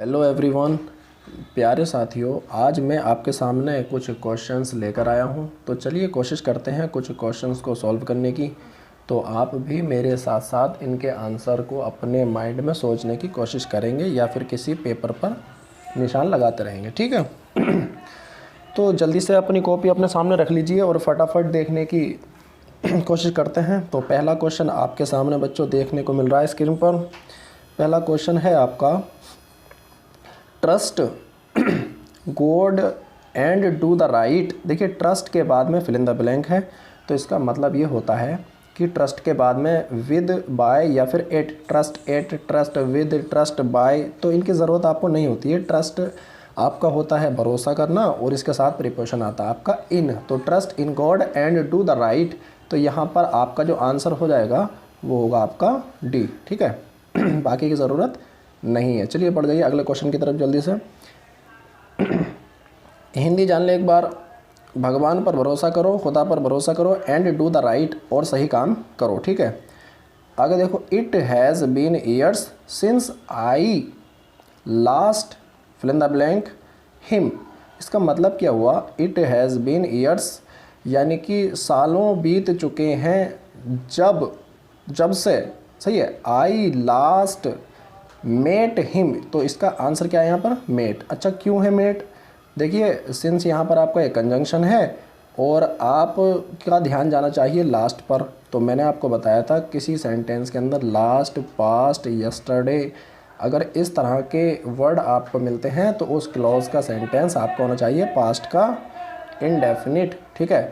Hello everyone, प्यारे साथियों। आज मैं आपके सामने कुछ क्वेश्चंस लेकर आया हूं। तो चलिए कोशिश करते हैं कुछ क्वेश्चंस को सॉल्व करने की। तो आप भी मेरे साथ साथ इनके आंसर को अपने माइंड में सोचने की कोशिश करेंगे या फिर किसी पेपर पर निशान लगाते रहेंगे, ठीक है। तो जल्दी से अपनी कॉपी अपने सामने रख लीजिए और फटाफट देखने की कोशिश करते हैं। तो पहला क्वेश्चन आपके सामने बच्चों देखने को मिल रहा है स्क्रीन पर। पहला क्वेश्चन है आपका, trust God and do the right. देखिए, ट्रस्ट के बाद में फिल इन द ब्लैंक है, तो इसका मतलब ये होता है कि ट्रस्ट के बाद में विद, बाय या फिर at, trust with, trust by, तो इनकी ज़रूरत आपको नहीं होती है। ट्रस्ट आपका होता है भरोसा करना और इसके साथ प्रीपोजिशन आता है आपका इन। तो trust in God and do the right, तो यहाँ पर आपका जो आंसर हो जाएगा वो होगा आपका डी, ठीक है। बाकी की ज़रूरत नहीं है। चलिए बढ़ जाइए अगले क्वेश्चन की तरफ जल्दी से। हिंदी जान ले एक बार। भगवान पर भरोसा करो, खुदा पर भरोसा करो एंड डू द राइट, और सही काम करो, ठीक है। आगे देखो, it has been years since I last fill in the blank him. इसका मतलब क्या हुआ? इट हैज़ बीन ईयर्स यानी कि सालों बीत चुके हैं जब से, सही है। आई लास्ट मेट हिम, तो इसका आंसर क्या है यहाँ पर? मेट। अच्छा, क्यों है मेट? देखिए, सिंस यहाँ पर आपका एक कंजंक्शन है और आपका ध्यान जाना चाहिए लास्ट पर। तो मैंने आपको बताया था किसी सेंटेंस के अंदर लास्ट, पास्ट, यस्टरडे, अगर इस तरह के वर्ड आपको मिलते हैं तो उस क्लॉज का सेंटेंस आपका होना चाहिए पास्ट का इनडेफिनिट, ठीक है।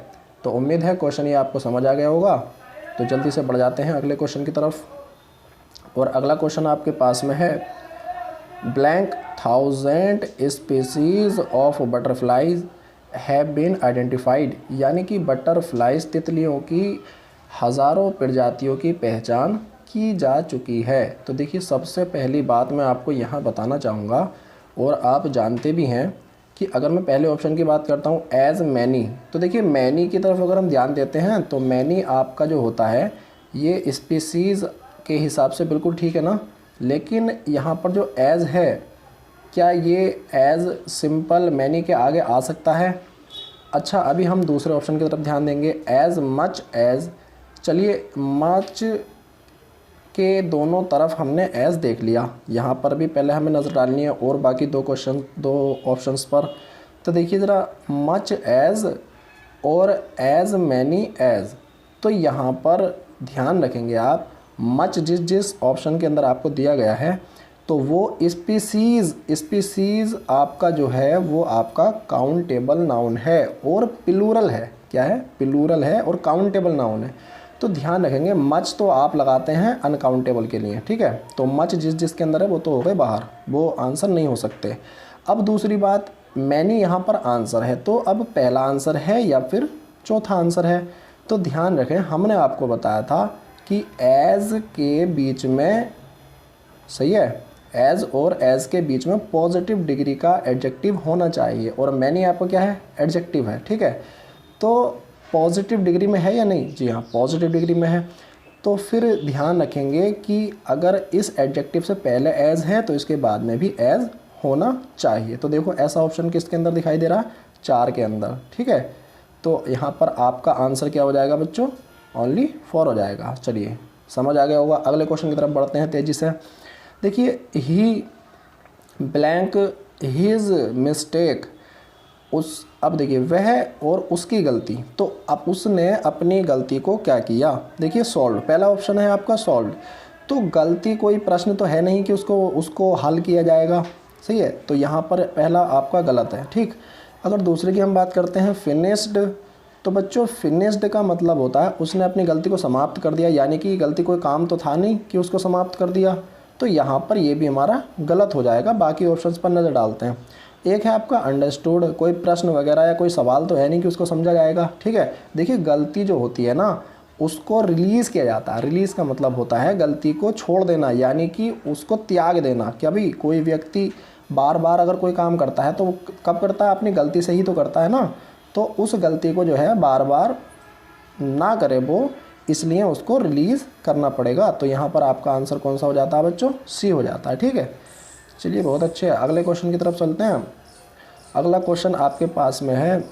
तो उम्मीद है क्वेश्चन ये आपको समझ आ गया होगा। तो जल्दी से बढ़ जाते हैं अगले क्वेश्चन की तरफ। और अगला क्वेश्चन आपके पास में है, blank 1000 species of butterflies have been identified, यानी कि बटरफ्लाइज, तितलियों की हज़ारों प्रजातियों की पहचान की जा चुकी है। तो देखिए, सबसे पहली बात मैं आपको यहाँ बताना चाहूँगा, और आप जानते भी हैं कि अगर मैं पहले ऑप्शन की बात करता हूँ एज मैनी, तो देखिए मैनी की तरफ अगर हम ध्यान देते हैं तो मैनी आपका जो होता है ये स्पीसीज़ के हिसाब से बिल्कुल ठीक है ना। लेकिन यहाँ पर जो एज है, क्या ये एज सिंपल मैनी के आगे आ सकता है? अच्छा, अभी हम दूसरे ऑप्शन की तरफ ध्यान देंगे, एज मच एज। चलिए, मच के दोनों तरफ हमने एज देख लिया, यहाँ पर भी पहले हमें नज़र डालनी है और बाकी दो ऑप्शंस पर। तो देखिए ज़रा, मच एज और एज मैनी एज, तो यहाँ पर ध्यान रखेंगे आप, मच जिस ऑप्शन के अंदर आपको दिया गया है तो वो स्पीसीज़ आपका जो है वो आपका काउंटेबल नाउन है और प्लूरल है। क्या है? प्लूरल है और काउंटेबल नाउन है। तो ध्यान रखेंगे, मच तो आप लगाते हैं अनकाउंटेबल के लिए, ठीक है। तो मच जिसके अंदर है वो तो हो गए बाहर, वो आंसर नहीं हो सकते। अब दूसरी बात, मैनी यहाँ पर आंसर है, तो अब पहला आंसर है या फिर चौथा आंसर है? तो ध्यान रखें, हमने आपको बताया था कि एज के बीच में, सही है, एज और एज के बीच में पॉजिटिव डिग्री का एडजेक्टिव होना चाहिए, और मैनी आपको क्या है? एडजेक्टिव है, ठीक है। तो पॉजिटिव डिग्री में है या नहीं? जी हाँ, पॉजिटिव डिग्री में है। तो फिर ध्यान रखेंगे कि अगर इस एडजेक्टिव से पहले एज है तो इसके बाद में भी एज होना चाहिए। तो देखो, ऐसा ऑप्शन किसके अंदर दिखाई दे रहा है? 4 के अंदर, ठीक है। तो यहाँ पर आपका आंसर क्या हो जाएगा बच्चों? ओनली 4 हो जाएगा। चलिए, समझ आ गया होगा। अगले क्वेश्चन की तरफ बढ़ते हैं तेज़ी से। देखिए, ही ब्लैंक हिज मिस्टेक, अब देखिए, वह और उसकी गलती, तो अब उसने अपनी गलती को क्या किया? देखिए, सॉल्व, पहला ऑप्शन है आपका सॉल्व। तो गलती कोई प्रश्न तो है नहीं कि उसको हल किया जाएगा, सही है। तो यहाँ पर पहला आपका गलत है, ठीक। अगर दूसरे की हम बात करते हैं, फिनिश्ड, तो बच्चों फिनिश्ड का मतलब होता है उसने अपनी गलती को समाप्त कर दिया, यानी कि गलती कोई काम तो था नहीं कि उसको समाप्त कर दिया। तो यहाँ पर ये भी हमारा गलत हो जाएगा। बाकी ऑप्शंस पर नज़र डालते हैं। एक है आपका अंडरस्टूड, कोई प्रश्न वगैरह या कोई सवाल तो है नहीं कि उसको समझा जाएगा, ठीक है। देखिए, गलती जो होती है ना उसको रिलीज़ किया जाता है। रिलीज़ का मतलब होता है गलती को छोड़ देना, यानी कि उसको त्याग देना। क्या भी कोई व्यक्ति बार बार अगर कोई काम करता है तो कब करता है? अपनी गलती से ही तो करता है ना। तो उस गलती को जो है बार बार ना करे वो, इसलिए उसको रिलीज़ करना पड़ेगा। तो यहाँ पर आपका आंसर कौन सा हो जाता है बच्चों? सी हो जाता है, ठीक है। चलिए बहुत अच्छे, अगले क्वेश्चन की तरफ चलते हैं। अगला क्वेश्चन आपके पास में है,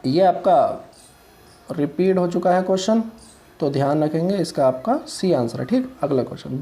ये आपका रिपीट हो चुका है क्वेश्चन, तो ध्यान रखेंगे इसका आपका सी आंसर है। ठीक, अगला question,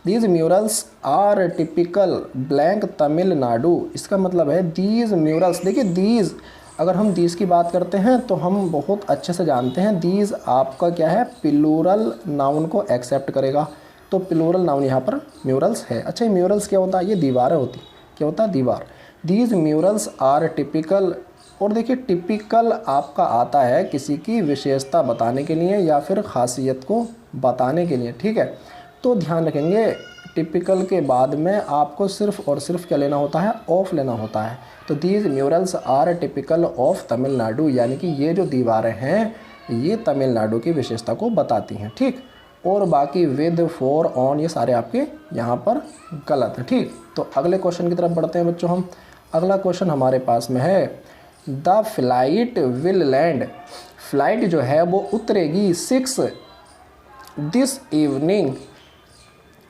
these murals are typical blank Tamil Nadu. इसका मतलब है दीज म्यूरल्स, देखिए दीज, अगर हम दीज की बात करते हैं तो हम बहुत अच्छे से जानते हैं दीज आपका क्या है, प्लूरल नाउन को एक्सेप्ट करेगा, तो प्लूरल नाउन यहाँ पर म्यूरल्स है। अच्छा, ये म्यूरल्स क्या होता है, ये दीवारें होती, क्या होता है, दीवार। दीज म्यूरल्स आर टिपिकल, और देखिए टिपिकल आपका आता है किसी की विशेषता बताने के लिए या फिर खासियत को बताने के लिए। ठीक है, तो ध्यान रखेंगे टिपिकल के बाद में आपको सिर्फ और सिर्फ क्या लेना होता है, ऑफ लेना होता है। तो these murals are typical of Tamil Nadu, यानी कि ये जो दीवारें हैं ये तमिलनाडु की विशेषता को बताती हैं। ठीक, और बाकी विद, फॉर, ऑन, ये सारे आपके यहाँ पर गलत है। ठीक, तो अगले क्वेश्चन की तरफ बढ़ते हैं बच्चों हम। अगला क्वेश्चन हमारे पास में है, the flight will land. Flight जो है वो उतरेगी 6 दिस इवनिंग,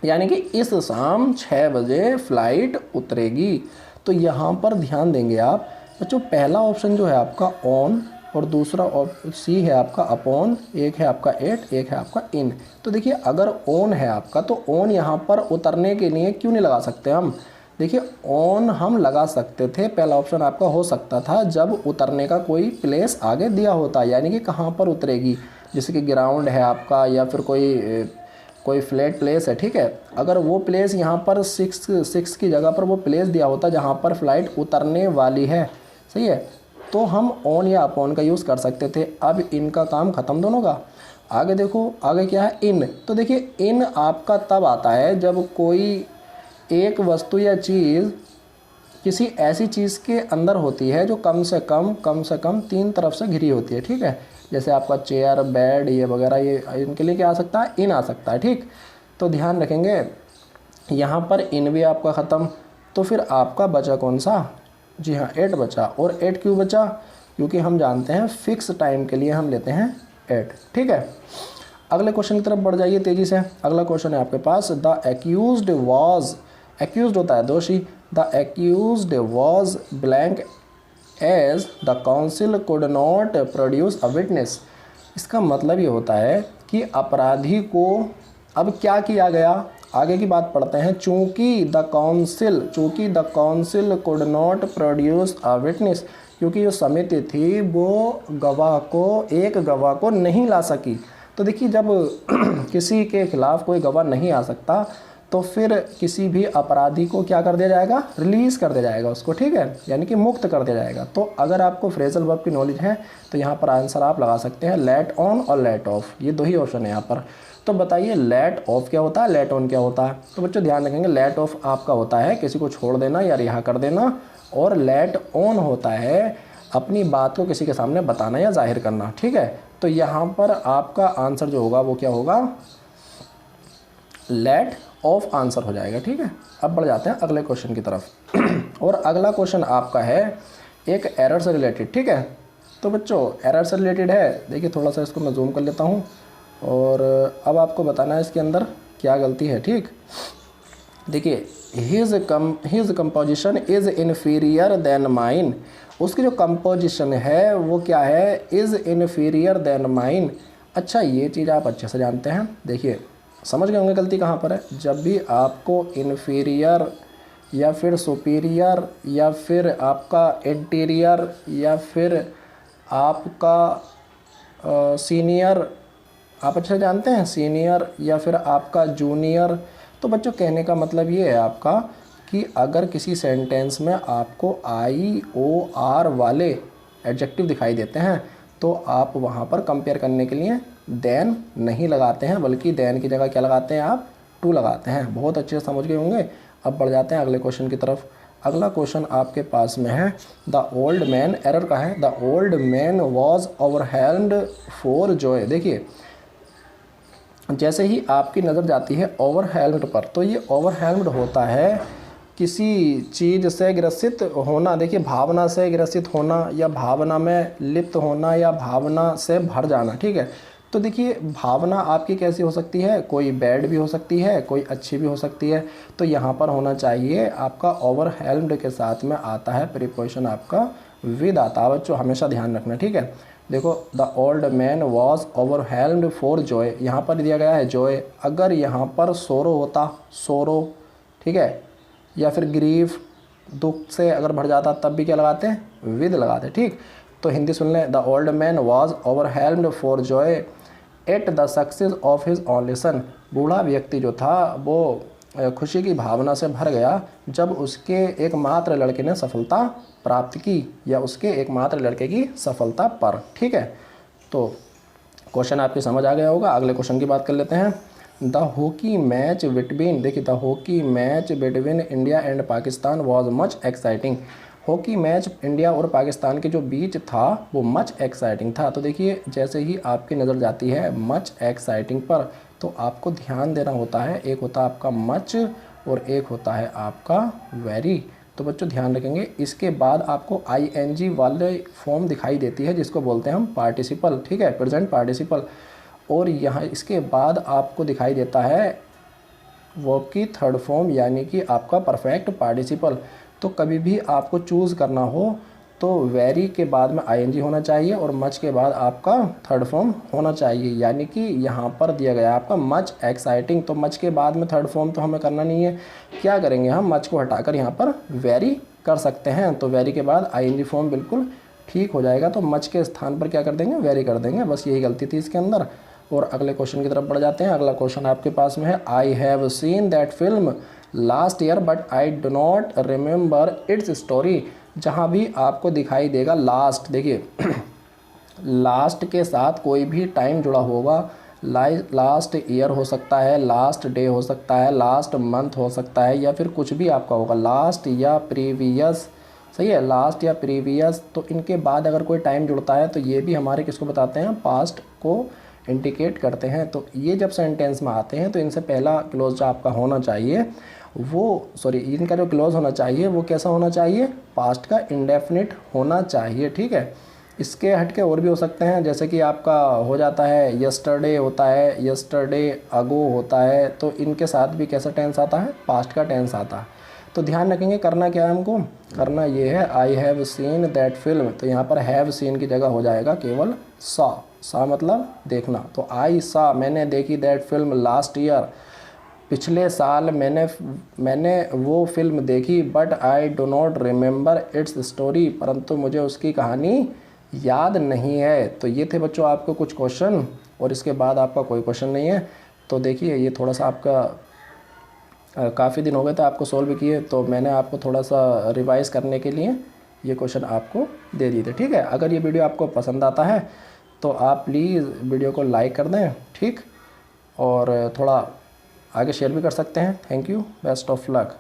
यानी कि इस शाम 6 बजे फ्लाइट उतरेगी। तो यहाँ पर ध्यान देंगे आप बच्चों, पहला ऑप्शन जो है आपका ऑन, और दूसरा सी है आपका अपॉन, एक है आपका एट, एक है आपका इन। तो देखिए अगर ऑन है आपका, तो ऑन यहाँ पर उतरने के लिए क्यों नहीं लगा सकते हम, देखिए ऑन हम लगा सकते थे, पहला ऑप्शन आपका हो सकता था जब उतरने का कोई प्लेस आगे दिया होता, यानी कि कहाँ पर उतरेगी, जैसे कि ग्राउंड है आपका या फिर कोई फ्लैट प्लेस है। ठीक है, अगर वो प्लेस यहाँ पर 6 की जगह पर वो प्लेस दिया होता जहाँ पर फ्लाइट उतरने वाली है, सही है, तो हम ऑन या अपॉन का यूज़ कर सकते थे। अब इनका काम ख़त्म दोनों का। आगे देखो, आगे क्या है, इन। तो देखिए इन आपका तब आता है जब कोई एक वस्तु या चीज़ किसी ऐसी चीज़ के अंदर होती है जो कम से कम 3 तरफ से घिरी होती है। ठीक है, जैसे आपका चेयर, बेड, ये वगैरह, ये इनके लिए क्या आ सकता है, इन आ सकता है। ठीक, तो ध्यान रखेंगे यहाँ पर इन भी आपका ख़त्म, तो फिर आपका बचा कौन सा, जी हाँ 8 बचा। और 8 क्यों बचा, क्योंकि हम जानते हैं फिक्स टाइम के लिए हम लेते हैं 8। ठीक है, अगले क्वेश्चन की तरफ बढ़ जाइए तेज़ी से। अगला क्वेश्चन है आपके पास, द एक्यूज्ड वॉज, एक्यूज्ड होता है दोषी, the accused was blank as the counsel could not produce a witness. इसका मतलब ये होता है कि अपराधी को अब क्या किया गया, आगे की बात पढ़ते हैं, चूँकि the counsel could not produce a witness, क्योंकि जो समिति थी वो एक गवाह को नहीं ला सकी। तो देखिए जब किसी के खिलाफ कोई गवाह नहीं आ सकता तो फिर किसी भी अपराधी को क्या कर दिया जाएगा, रिलीज़ कर दिया जाएगा उसको। ठीक है, यानी कि मुक्त कर दिया जाएगा। तो अगर आपको फ्रेजल वर्ब की नॉलेज है तो यहाँ पर आंसर आप लगा सकते हैं लेट ऑन और लेट ऑफ, ये 2 ही ऑप्शन है यहाँ पर। तो बताइए लेट ऑफ क्या होता है, लेट ऑन क्या होता है। तो बच्चों ध्यान रखेंगे, लेट ऑफ आपका होता है किसी को छोड़ देना या रिहा कर देना, और लेट ऑन होता है अपनी बात को किसी के सामने बताना या जाहिर करना। ठीक है, तो यहाँ पर आपका आंसर जो होगा वो क्या होगा, लेट ऑफ आंसर हो जाएगा। ठीक है, अब बढ़ जाते हैं अगले क्वेश्चन की तरफ। और अगला क्वेश्चन आपका है एक एरर से रिलेटेड। ठीक है, तो बच्चों एरर से रिलेटेड है, देखिए थोड़ा सा इसको मैं जूम कर लेता हूँ, और अब आपको बताना है इसके अंदर क्या गलती है। ठीक, देखिए his composition is inferior then mine, उसकी जो कंपोजिशन है वो क्या है, इज़ इन्फीरियर देन माइन। अच्छा, ये चीज़ आप अच्छे से जानते हैं, देखिए समझ गए होंगे गलती कहाँ पर है। जब भी आपको इन्फीरियर या फिर सुपीरियर या फिर आपका इंटीरियर या फिर आपका सीनियर, आप अच्छा जानते हैं, सीनियर या फिर आपका जूनियर, तो बच्चों कहने का मतलब ये है आपका कि अगर किसी सेंटेंस में आपको IOR वाले एडजेक्टिव दिखाई देते हैं तो आप वहाँ पर कंपेयर करने के लिए देन नहीं लगाते हैं, बल्कि देन की जगह क्या लगाते हैं, आप टू लगाते हैं। बहुत अच्छे से समझ गए होंगे। अब बढ़ जाते हैं अगले क्वेश्चन की तरफ। अगला क्वेश्चन आपके पास में है, द ओल्ड मैन, एरर का है, the old man was overwhelmed for Joy. देखिए जैसे ही आपकी नज़र जाती है ओवरवेल्म्ड पर, तो ये ओवरवेल्म्ड होता है किसी चीज़ से ग्रसित होना। देखिए भावना से ग्रसित होना या भावना में लिप्त होना या भावना से भर जाना। ठीक है, तो देखिए भावना आपकी कैसी हो सकती है, कोई बैड भी हो सकती है, कोई अच्छी भी हो सकती है। तो यहाँ पर होना चाहिए आपका ओवरवेल्म्ड के साथ में आता है प्रीपोजिशन आपका विद आता है बच्चों, हमेशा ध्यान रखना, ठीक है। देखो the old man was overwhelmed for Joy, यहाँ पर दिया गया है जॉय, अगर यहाँ पर सोरो होता, सोरो, ठीक है, या फिर ग्रीफ, दुख से अगर भर जाता तब भी क्या लगाते हैं, विद लगाते, ठीक। तो हिंदी सुन लें, the old man was overwhelmed for Joy at the success of his only son, बूढ़ा व्यक्ति जो था वो खुशी की भावना से भर गया जब उसके एकमात्र लड़के ने सफलता प्राप्त की, या उसके एकमात्र लड़के की सफलता पर, ठीक है। तो क्वेश्चन आपकी समझ आ गया होगा। अगले क्वेश्चन की बात कर लेते हैं। द हॉकी मैच बिटवीन, देखिए the hockey match between India and Pakistan was much exciting, hockey match India और पाकिस्तान के जो बीच था वो मच एक्साइटिंग था। तो देखिए जैसे ही आपकी नज़र जाती है मच एक्साइटिंग पर, तो आपको ध्यान देना होता है, एक होता है आपका मच और एक होता है आपका वेरी। तो बच्चों ध्यान रखेंगे, इसके बाद आपको आईएनजी वाले फॉर्म दिखाई देती है जिसको बोलते हैं हम पार्टिसिपल, ठीक है, प्रेजेंट पार्टिसिपल। और यहाँ इसके बाद आपको दिखाई देता है वर्ब की थर्ड फॉर्म यानी कि आपका परफेक्ट पार्टिसिपल। तो कभी भी आपको चूज़ करना हो तो वेरी के बाद में आईएनजी होना चाहिए और मच के बाद आपका थर्ड फॉर्म होना चाहिए, यानी कि यहाँ पर दिया गया है आपका मच एक्साइटिंग, तो मच के बाद में थर्ड फॉर्म तो हमें करना नहीं है। क्या करेंगे हम, मच को हटाकर यहाँ पर वेरी कर सकते हैं, तो वेरी के बाद आईएनजी फॉर्म बिल्कुल ठीक हो जाएगा। तो मच के स्थान पर क्या कर देंगे, वेरी कर देंगे, बस यही गलती थी इसके अंदर। और अगले क्वेश्चन की तरफ बढ़ जाते हैं। अगला क्वेश्चन आपके पास में है, I have seen that film last year but I do not remember it's story, जहाँ भी आपको दिखाई देगा लास्ट, देखिए लास्ट के साथ कोई भी टाइम जुड़ा होगा, लास्ट ईयर हो सकता है, लास्ट डे हो सकता है, लास्ट मंथ हो सकता है, या फिर कुछ भी आपका होगा, लास्ट या प्रीवियस, सही है, लास्ट या प्रीवियस। तो इनके बाद अगर कोई टाइम जुड़ता है तो ये भी हमारे किसको बताते हैं, पास्ट को इंडिकेट करते हैं। तो ये जब सेंटेंस में आते हैं तो इनसे पहला क्लोज जो आपका होना चाहिए वो, सॉरी, इनका जो क्लोज होना चाहिए वो कैसा होना चाहिए, पास्ट का इंडेफिनिट होना चाहिए, ठीक है। इसके हटके और भी हो सकते हैं, जैसे कि आपका हो जाता है यस्टरडे होता है, यस्टरडे अगो होता है, तो इनके साथ भी कैसा टेंस आता है, पास्ट का टेंस आता है। तो ध्यान रखेंगे, करना क्या है हमको, करना ये है, I have seen that film, तो यहाँ पर हैव सीन की जगह हो जाएगा केवल सा, सा मतलब देखना। तो आई सा, मैंने देखी दैट फिल्म लास्ट ईयर, पिछले साल मैंने वो फिल्म देखी, but I do not remember it's story, परंतु मुझे उसकी कहानी याद नहीं है। तो ये थे बच्चों आपको कुछ क्वेश्चन, और इसके बाद आपका कोई क्वेश्चन नहीं है। तो देखिए ये थोड़ा सा आपका काफ़ी दिन हो गए थे आपको सॉल्व किए, तो मैंने आपको थोड़ा सा रिवाइज़ करने के लिए ये क्वेश्चन आपको दे दिए थे, ठीक है। अगर ये वीडियो आपको पसंद आता है तो आप प्लीज़ वीडियो को लाइक कर दें, ठीक, और थोड़ा आगे शेयर भी कर सकते हैं। Thank you, best of luck.